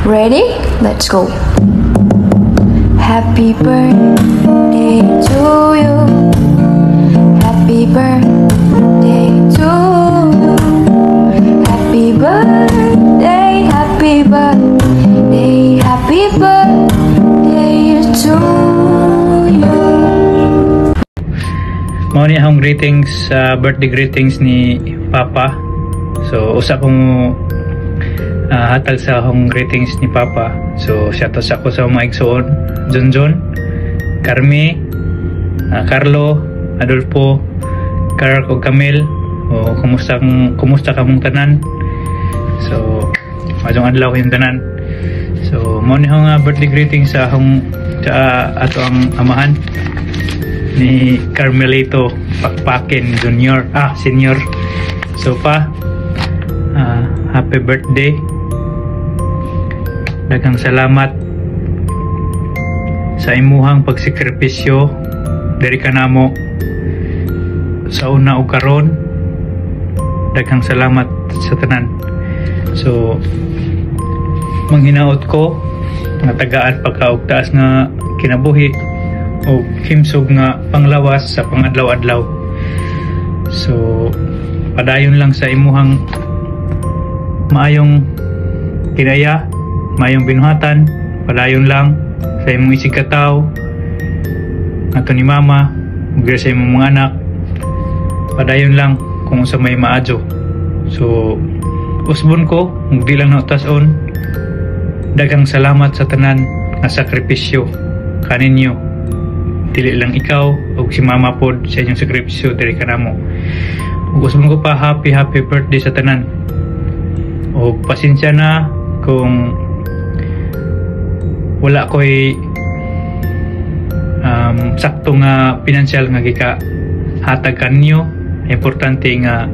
Ready? Let's go. Happy birthday to you. Happy birthday to you. Happy birthday, happy birthday, happy birthday to you. Mao ni akong greetings, birthday greetings ni Papa. So usa kong hatag sa akong greetings ni Papa. So shout out sa ako sa mga igsoon, Junjun, Carmi, Carlo, Adolfo, Carl o Camille. O kumusta ka mong tanan? So madong adlaw yung tanan. So mao ni akong birthday greetings sa akong ato ang amahan ni Carmelito Pakpakin Junior, Senior. So pa, happy birthday. Daghang salamat sa imuhang pagsikripisyo diri kanamo sa una ug karon. Daghang salamat sa tanan. So manghinaot ko nga tagaan pagka og taas nga kinabuhi o himsog nga panglawas sa pangadlaw-adlaw. So padayon lang sa imuhang maayong kinaya, maayong binuhatan. Padayon lang sa imong isig kataw ato ni mama ug sa imong mga anak. Padayon lang kung sa may maadyo. So usbon ko ug di lang nautason. Daghang salamat sa tanan nga sakripisyo kaninyo. Dili lang ikaw o si mama pod sa inyong sakripisyo diri kanamo. Gusto mo ko pa happy birthday sa tanan. O pasensya na kung wala ko'y sakto nga pinansyal nga gika hatag kanyo. Importante nga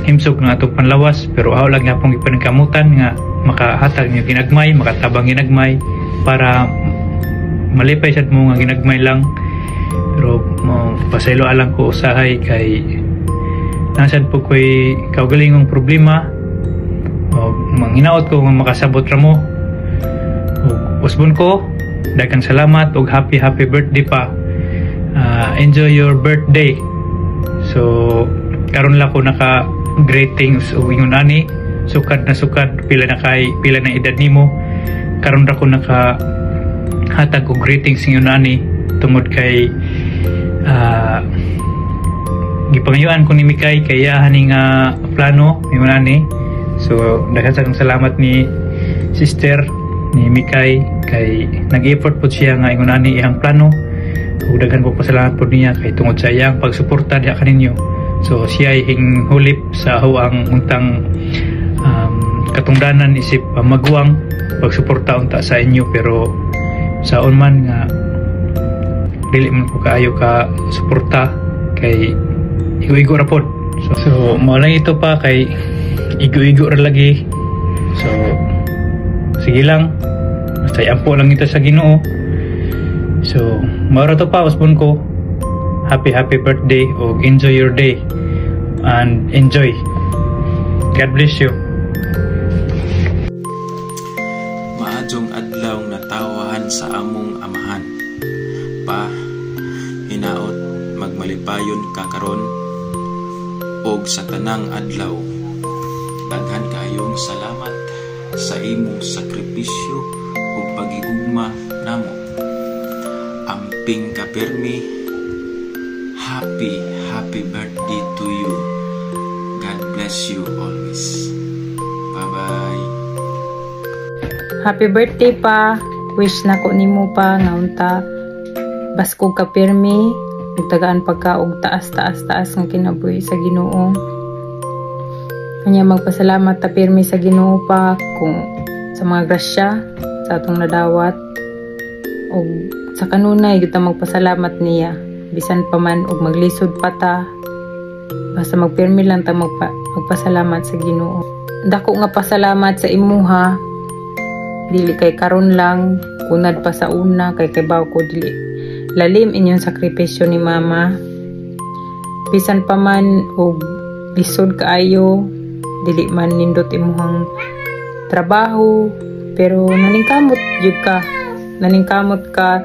himsog nga atong panlawas, pero aw lang nga pong ipaningkamutan nga makahatag niyo ginagmay, makatabang ginagmay para malipay sad mo nga ginagmay lang. Pero pasaylo alang ko usahay kay nasad po ko'y kaugalingong problema o manghinaot ko nga makasabot ra mo. Usbon ko, daghang salamat ug happy birthday pa. Enjoy your birthday. So karon lang ko naka greetings o ingon ani, sukad na pila na edad nimo. Karon ra ko naka hatag og greetings ingon ani tungod kay gipangayuan ko ni Mikay kaya haning plano ingon ani. So daghang salamat ni sister ni Mikay kay nag-effort po siya nga ingon ani iyang plano. Ug daghan po pasalamat po niya kay tungod sa iyang pagsuporta diha kaninyo. So siya ay hulip sa ang untang katungdanan isip maguwang pagsuporta unta sa inyo, pero saon man nga dili man ko kaayo ka suporta kay igo-igo ra pod. So mao lang ito pa kay igo-igo ra lagi. So sige lang, basta ampo lang ito sa Ginoo. So mao ra to pa, usbon ko happy birthday o enjoy your day and enjoy. God bless you. Maadjong adlaw na tawahan sa among amahan. Pa, hinaot magmalipayon ka karon og sa tanang adlaw. Daghan kayong salamat sa imong sakripisyo ug pagigugma namo. Amping ka permi. Happy birthday to you. God bless you always. Bye-bye. Happy birthday pa. Wish na ko nimo pa nga unta baskog ka pirmi, ug tagaan pagka og taas nga kinabuhi sa Ginoo. Kanya magpasalamat ta pirmi sa Ginoo pa kung sa mga grasya sa atong nadawat, ug sa kanunay kita magpasalamat niya. Bisan pa man og maglisod pa ta, basta magpirmi lang ta magpasalamat sa Ginoo. Dako nga pasalamat sa imuha, dili kay karon lang, kunad pa sa una kay baw ko dili lalim inyong sakripisyo ni mama. Bisan pa man og lisod kaayo, dili man nindot imuhang trabaho, pero naningkamot jud ka. Naningkamot ka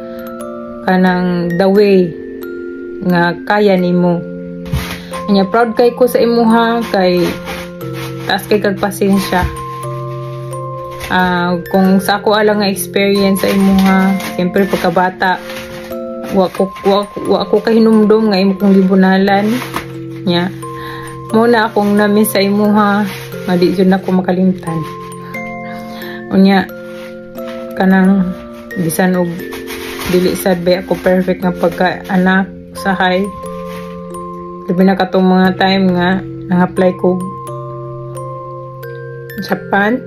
kanang the way nga kaya nimo. Nya proud kay ko sa imuha kay taas kay kag pasensya. Kung sa ako alang nga experience sa imuha, siyempre pagkabata, wa ko kahinumdum nga imo kong gibunalan. Nya muna akong na-miss sa imuha, nga di jud nako makalimtan. Unya kanang bisan og dili sad ba ako perfect nga pagka-anak sa high. Labi na katong mga time nga nang-apply ko Japan.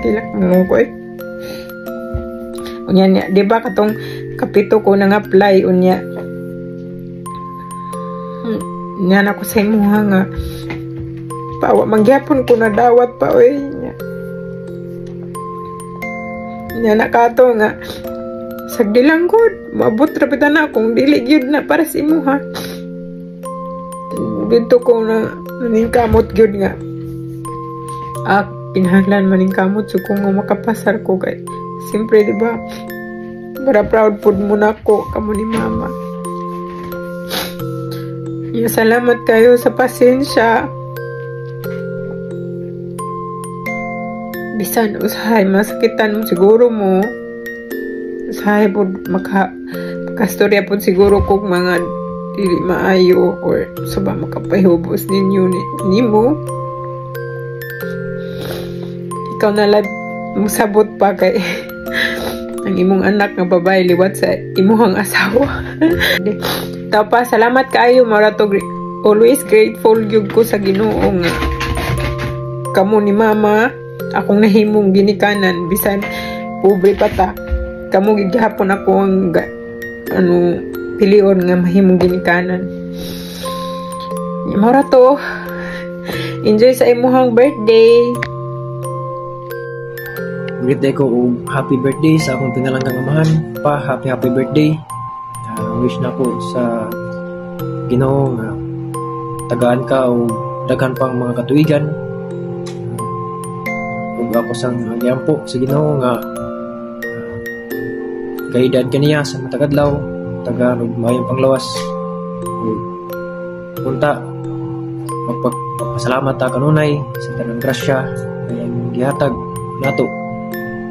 Tilak mo ko eh. Unya niya, di ba katong kapito ko nang-apply unya. Nya na ko sa imuha nga pawa mangyapon ko na dawat pa oy. Nya na kato nga sagdi lang gud maabot ra pita na kung dili gyud na para sa imuha. Dito ko na naningkamot gyud nga pinahanglan maningkamot so kung makapasar ko kay siyempre di ba para proud pud mo na ko kamo ni mama. Ya, salamat kayo sa pasensya. Bisan usahay masakitan mo siguro mo. Usahay po makastorya po siguro kung mga dili maayo or suba makapahubos ninyo nimo. Ikaw na lang musabot pa kay ang imong anak nga babae liwat sa imuhang asawa. Tapa, salamat kaayo mara to always grateful gyud ko sa Ginoo nga kamo ni mama akong nahimong ginikanan bisan pobre pa ta kamo gigihapon ako ang pilion nga mahimong ginikanan. Mara to enjoy sa imuhang birthday. Birthday ko og happy birthday sa akong pinalanggang amahan pa. Happy birthday. Wish na ko sa Ginoo nga tagaan ka o daghan pang mga katuigan. Ug ako sang giampo sa Ginoo nga gaidan kaniya sa matagadlaw, tagaan og maayong panglawas. Punta magpasalamat ta kanunay sa tanang grasya nga gihatag nato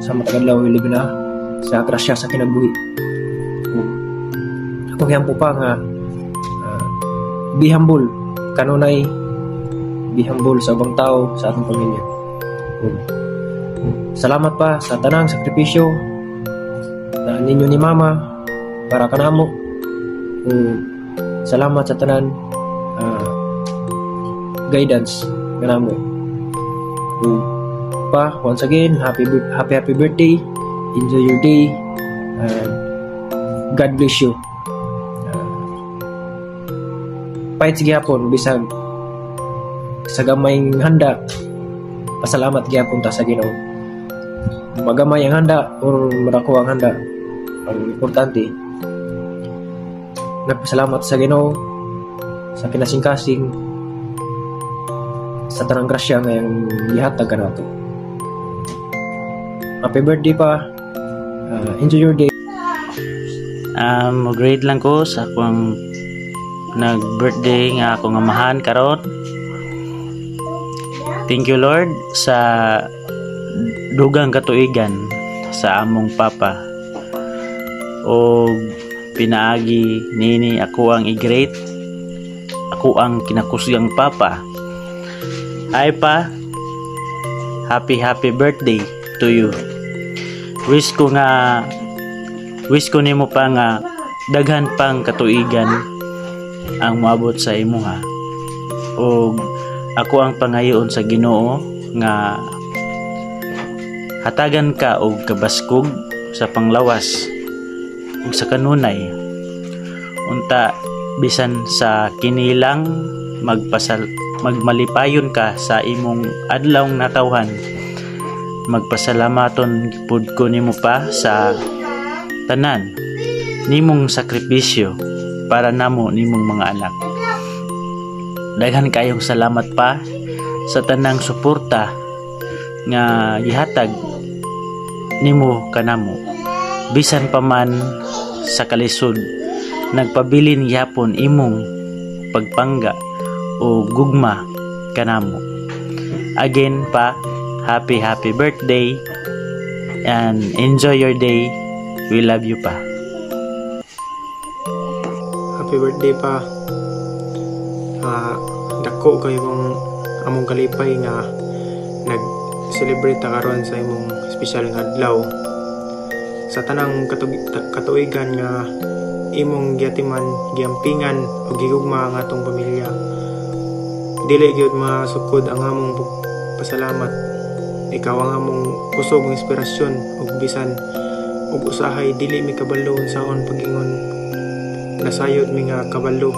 sa matagadlaw ilabi na sa grasya sa kinabuhi. Ako giampo pa nga be humble kanunay, be humble sa ubang tao sa atong pamilya. Salamat pa sa tanang sakripisyo na ninyo ni mama para kanamo. Salamat sa tanan guidance kanamo. Pa once again happy birthday, enjoy your day, God bless you. Pahit sige hapon bisag sa gamayng handa pasalamat gyapon ta sa Ginoo. Magamay ang handa or marako ang handa, ang importante nagpasalamat sa Ginoo sa kinasingkasing sa tanang grasya nga yung gihatag kanato. Happy birthday pa. Enjoy your day. Grade lang ko sa akong nag-birthday nga akong amahan karon. Thank you Lord sa dugang katuigan sa among papa. O pinaagi nini ako ang i-great. Ako ang kinakusyang papa. Ay pa, happy birthday to you. Wish ko nimo pa nga daghan pang katuigan ang moabot sa imuha. O ako ang pangayoon sa Ginoo nga hatagan ka og kabaskog sa panglawas ug sa kanunay. Unta bisan sa kinilang magmalipayon ka sa imong adlawng natawhan. Magpasalamaton pud ko nimo pa sa tanan nimong sakripisyo para namo nimong mga anak. Daghan kayong salamat pa sa tanang suporta nga gihatag nimo kanamo. Bisan pa man sa kalisod, nagpabilin gyapon imong pagpangga o gugma kanamo. Again pa, happy birthday and enjoy your day. We love you pa. Happy birthday pa. Dako kayo kung among kalipay nga nag-celebrate ta karon sa imong special nga adlaw. Sa tanang katuigan nga imong giatiman, giampingan o gigugma ang atong pamilya. Dili gyud masukod ang among pasalamat. Ikaw ang among kusog ng inspirasyon ug bisan ug usahay dili mi kabalo unsaon pagingon. Nasayod mi nga kabalo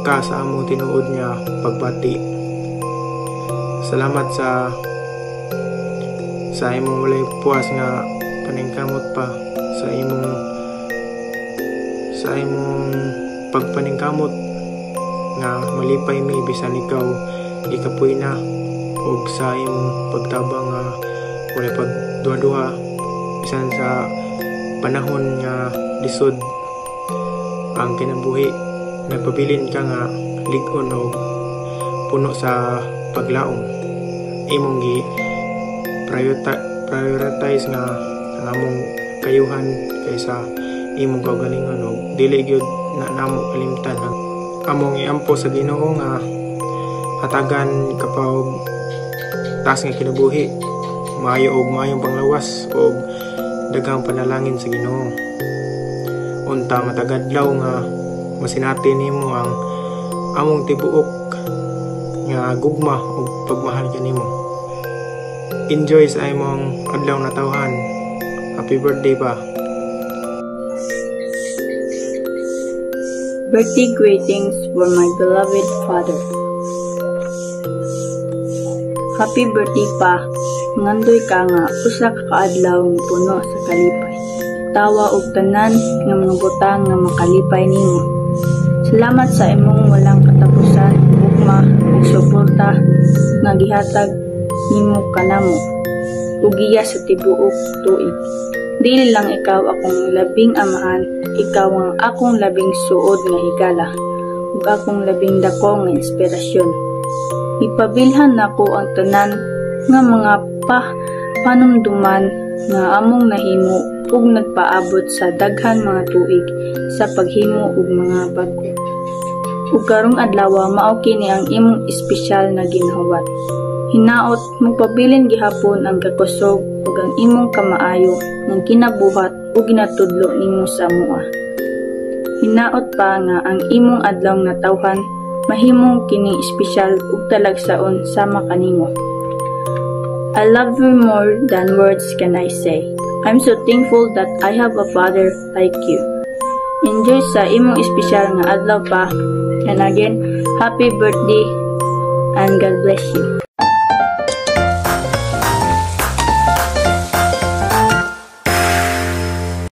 ka sa among tinuod nga pagbati. Salamat sa imong walay puwas nga paningkamot pa sa imong pagpaningkamot nga malipay mi bisan ikaw ikapoy na ug sa imong pagtabang nga walay pagduha-duha bisan sa panahon nga lisod ang kinabuhi. Nagpabilin ka nga lig-on o puno sa paglaom. Imong gi prioritize nga ang among kayuhan kaysa imong kaugalingon o dili gyud na namo kalimtan ang among iampo sa Ginoo nga hatagan kapag taas nga kinabuhi, maayo og maayong panglawas og daghang panalangin sa Ginoo. Unta matagadlaw nga masinati nimo ang among tibuok nga gugma ug pagmahal kanimo. Enjoy sa imong adlaw na tawhan. Happy birthday pa. Birthday greetings for my beloved father. Happy birthday pa. Ngandoy ka nga usa ka kaadlaw nga puno sa kalipay. Tawa og tanan nga mga butang nga makalipay nimo. Salamat sa imong walang katapusan, ugma ug suporta nga gihatag nimo kanamo. Ug giya sa tibuok tuig. Dili lang ikaw akong labing amahan, ikaw ang akong labing suod nga higala, ug akong labing dako nga inspirasyon. Ipabilhan nako ang tanan nga mga panumduman nga among nahimo ug nagpaabot sa daghan mga tuig sa paghimo ug mga bag-o. Ug karong adlaw mao kini ang imong espesyal na ginahuwat. Hinaot magpabilin gihapon ang kakusog ug ang imong kamaayo ng kinabuhat ug ginatudlo nimo sa amoa. Hinaot pa nga ang imong adlaw nga tawhan mahimong kini espesyal ug talagsaon sama kanimo. I love you more than words can I say. I'm so thankful that I have a father like you. Enjoy sa imong espesyal nga adlaw pa. And again, happy birthday and God bless you.